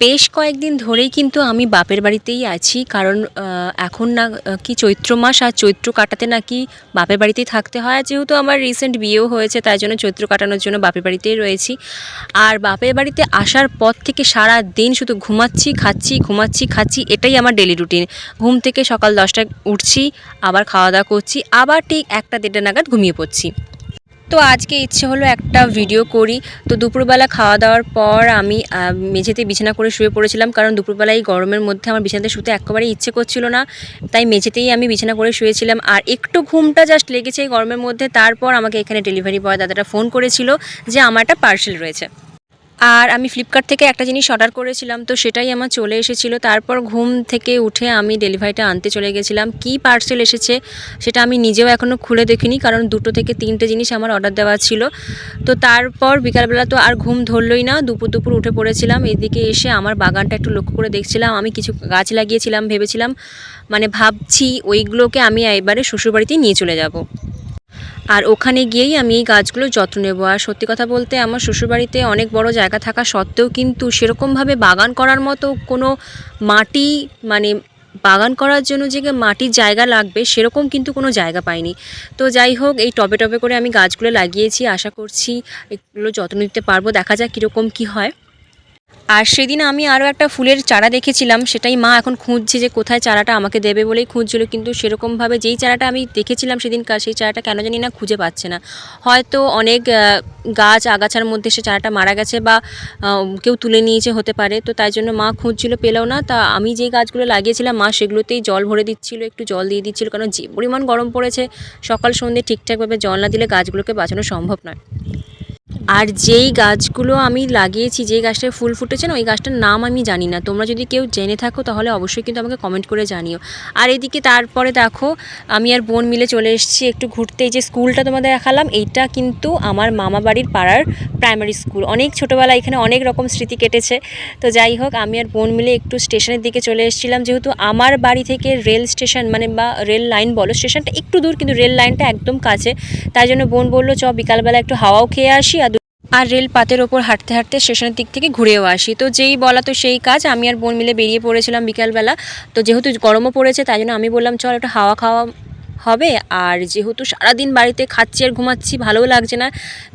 বেশ কয়েকদিন ধরেই কিন্তু আমি বাপের বাড়িতেই আছি। কারণ এখন না কি চৈত্র মাস, আর চৈত্র কাটাতে নাকি বাপের বাড়িতেই থাকতে হয়। আর যেহেতু আমার রিসেন্ট বিয়েও হয়েছে, তাই জন্য চৈত্র কাটানোর জন্য বাপের বাড়িতেই রয়েছি। আর বাপের বাড়িতে আসার পর থেকে সারাদিন শুধু ঘুমাচ্ছি, খাচ্ছি, ঘুমাচ্ছি, খাচ্ছি, এটাই আমার ডেইলি রুটিন। ঘুম থেকে সকাল 10টায় উঠছি, আবার খাওয়া-দাওয়া করছি, আবার ঠিক 1টা-1:30 নাগাদ ঘুমিয়ে পড়ছি। তো আজকে ইচ্ছে হলো একটা ভিডিও করি। তো দুপুরবেলা খাওয়া দাওয়ার পর আমি মেঝেতে বিছানা করে শুয়ে পড়েছিলাম, কারণ দুপুরবেলা এই গরমের মধ্যে আমার বিছানাতে শুতে একেবারেই ইচ্ছে করছিল না। তাই মেঝেতেই আমি বিছানা করে শুয়েছিলাম, আর একটু ঘুমটা জাস্ট লেগেছে এই গরমের মধ্যে। তারপর আমাকে এখানে ডেলিভারি বয় দাদাটা ফোন করেছিল যে আমার একটা পার্সেল রয়েছে। আর আমি ফ্লিপকার্ট থেকে একটা জিনিস অর্ডার করেছিলাম, তো সেটাই আমার চলে এসেছিলো। তারপর ঘুম থেকে উঠে আমি ডেলিভারিটা আনতে চলে গেছিলাম। কী পার্সেল এসেছে সেটা আমি নিজেও এখনও খুলে দেখিনি, কারণ 2 থেকে 3টে জিনিস আমার অর্ডার দেওয়া ছিল। তো তারপর বিকালবেলা তো আর ঘুম ধরলই না, দুপুর উঠে পড়েছিলাম। এদিকে এসে আমার বাগানটা একটু লক্ষ্য করে দেখছিলাম। আমি কিছু গাছ লাগিয়েছিলাম, ভেবেছিলাম ভাবছি ওইগুলোকে আমি এবারে শ্বশুরবাড়িতেই নিয়ে চলে যাব। আর ওখানে গিয়েই আমি এই গাছগুলোর যত্ন নেব। আর সত্যি কথা বলতে আমার শ্বশুরবাড়িতে অনেক বড় জায়গা থাকা সত্ত্বেও কিন্তু সেরকমভাবে বাগান করার মতো কোনো মাটি, মানে বাগান করার জন্য যে মাটির জায়গা লাগবে সেরকম কিন্তু কোনো জায়গা পাইনি। তো যাই হোক, এই টবে টবে করে আমি গাছগুলো লাগিয়েছি, আশা করছি এগুলো যত্ন নিতে পারবো। দেখা যাক কীরকম কী হয়। আর সেদিন আমি আরও একটা ফুলের চারা দেখেছিলাম, সেটাই মা এখন খুঁজছে যে কোথায় চারাটা আমাকে দেবে বলেই খুঁজছিল। কিন্তু সেরকমভাবে যেই চারাটা আমি দেখেছিলাম সেদিনকার, সেই চারাটা কেন জানি না খুঁজে পাচ্ছে না। হয়তো অনেক গাছ আগাছার মধ্যে সে চারাটা মারা গেছে, বা কেউ তুলে নিয়েছে হতে পারে। তো তাই জন্য মা খুঁজছিল, পেলেও না। তা আমি যেই গাছগুলো লাগিয়েছিলাম মা সেগুলোতেই জল ভরে দিচ্ছিল, একটু জল দিয়ে দিচ্ছিল, কারণ যে পরিমাণ গরম পড়েছে সকাল সন্ধ্যে ঠিকঠাকভাবে জল না দিলে গাছগুলোকে বাঁচানো সম্ভব নয়। আর যেই গাছগুলো আমি লাগিয়েছি, যেই গাছটায় ফুল ফুটেছে না, ওই গাছটার নাম আমি জানি না। তোমরা যদি কেউ জেনে থাকো তাহলে অবশ্যই কিন্তু আমাকে কমেন্ট করে জানিও। আর এদিকে তারপরে দেখো, আমি আর বোন মিলে চলে এসেছি একটু ঘুরতে। এই যে স্কুলটা তোমাদের দেখালাম, এইটা কিন্তু আমার মামা বাড়ির পাড়ার প্রাইমারি স্কুল। অনেক ছোটোবেলা এখানে অনেক রকম স্মৃতি কেটেছে। তো যাই হোক, আমি আর বোন মিলে একটু স্টেশনের দিকে চলে এসেছিলাম। যেহেতু আমার বাড়ি থেকে রেল স্টেশন, বা রেল লাইন বলো, স্টেশনটা একটু দূর কিন্তু রেল লাইনটা একদম কাছে। তাই জন্য বোন বললো চ বিকালবেলা একটু হাওয়াও খেয়ে আসি, আর রেল পাতের ওপর হাঁটতে হাঁটতে স্টেশনের দিক থেকে ঘুরেও আসি। তো যেই বলা তো সেই কাজ, আমি আর বোন মিলে বেরিয়ে পড়েছিলাম বিকালবেলা। তো যেহেতু গরমও পড়েছে, তাই জন্য আমি বললাম চল একটু হাওয়া খাওয়া হবে। আর যেহেতু সারাদিন বাড়িতে খাচ্ছি আর ঘুমাচ্ছি, ভালোও লাগছে না,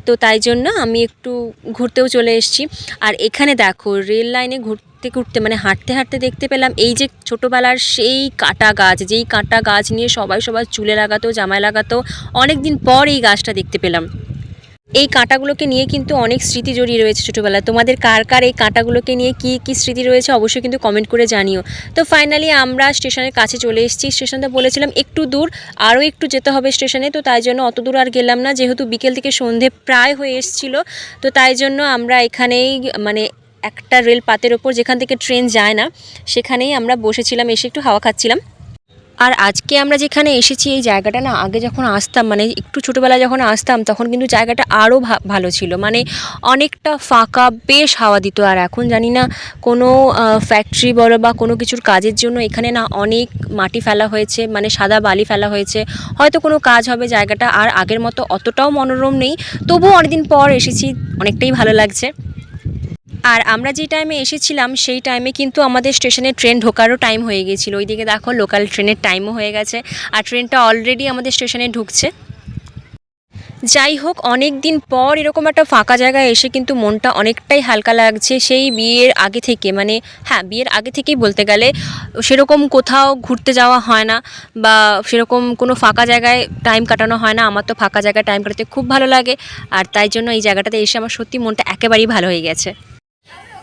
তো তাই জন্য আমি একটু ঘুরতেও চলে এসেছি। আর এখানে দেখো, রেল লাইনে ঘুরতে ঘুরতে হাঁটতে হাঁটতে দেখতে পেলাম এই যে ছোটোবেলার সেই কাঁটা গাছ, যেই কাঁটা গাছ নিয়ে সবাই সবার চুলে লাগাতো, জামায় লাগাতো। অনেক দিন পর এই গাছটা দেখতে পেলাম। এই কাঁটাগুলোকে নিয়ে কিন্তু অনেক স্মৃতি জড়িয়ে রয়েছে ছোটোবেলায়। তোমাদের কার কার এই কাঁটাগুলোকে নিয়ে কী কী স্মৃতি রয়েছে অবশ্যই কিন্তু কমেন্ট করে জানিও। তো ফাইনালি আমরা স্টেশনের কাছে চলে এসেছি। স্টেশনটা বলেছিলাম একটু দূর, আরও একটু যেতে হবে স্টেশনে। তো তাই জন্য অত দূর আর গেলাম না, যেহেতু বিকেল থেকে সন্ধে প্রায় হয়ে এসেছিলো। তো তাই জন্য আমরা এখানেই একটা রেল পাতের ওপর, যেখান থেকে ট্রেন যায় না, সেখানেই আমরা বসেছিলাম, এসে একটু হাওয়া খাচ্ছিলাম। আর আজকে আমরা যেখানে এসেছি, এই জায়গাটা না আগে যখন আসতাম, একটু ছোটোবেলায় যখন আসতাম, তখন কিন্তু জায়গাটা আরও ভালো ছিল। অনেকটা ফাঁকা, বেশ হাওয়া দিত। আর এখন জানি না কোনো ফ্যাক্টরি বলো বা কোনো কিছুর কাজের জন্য এখানে না অনেক মাটি ফেলা হয়েছে, সাদা বালি ফেলা হয়েছে। হয়তো কোনো কাজ হবে, জায়গাটা আর আগের মতো অতটাও মনোরম নেই। তবুও অনেকদিন পর এসেছি, অনেকটাই ভালো লাগছে। আর আমরা যে টাইমে এসেছিলাম সেই টাইমে কিন্তু আমাদের স্টেশনে ট্রেন ঢোকারও টাইম হয়ে গিয়েছিলো। ওইদিকে দেখো, লোকাল ট্রেনের টাইমও হয়ে গেছে, আর ট্রেনটা অলরেডি আমাদের স্টেশনে ঢুকছে। যাই হোক, অনেক দিন পর এরকম একটা ফাঁকা জায়গায় এসে কিন্তু মনটা অনেকটাই হালকা লাগছে। সেই বিয়ের আগে থেকে, হ্যাঁ, বিয়ের আগে থেকেই বলতে গেলে সেরকম কোথাও ঘুরতে যাওয়া হয় না, বা সেরকম কোনো ফাঁকা জায়গায় টাইম কাটানো হয় না। আমার তো ফাঁকা জায়গায় টাইম কাটাতে খুব ভালো লাগে, আর তাই জন্য এই জায়গাটাতে এসে আমার সত্যি মনটা একেবারেই ভালো হয়ে গেছে।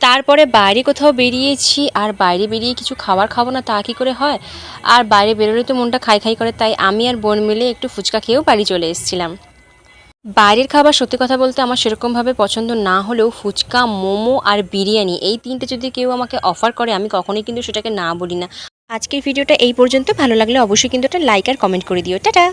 তারপরে বাইরে কোথাও বেরিয়েছি, আর বাইরে বেরিয়ে কিছু খাবার খাবো না তা কী করে হয়। আর বাইরে বেরোলে তো মনটা খাই খাই করে, তাই আমি আর বোন মিলে একটু ফুচকা খেয়েও বাড়ি চলে এসেছিলাম। বাইরের খাবার সত্যি কথা বলতে আমার সেরকমভাবে পছন্দ না হলেও ফুচকা, মোমো আর বিরিয়ানি, এই 3টে যদি কেউ আমাকে অফার করে, আমি কখনোই কিন্তু সেটাকে না বলি না। আজকের ভিডিওটা এই পর্যন্ত। ভালো লাগলে অবশ্যই কিন্তু একটা লাইক আর কমেন্ট করে দিও। টাটা।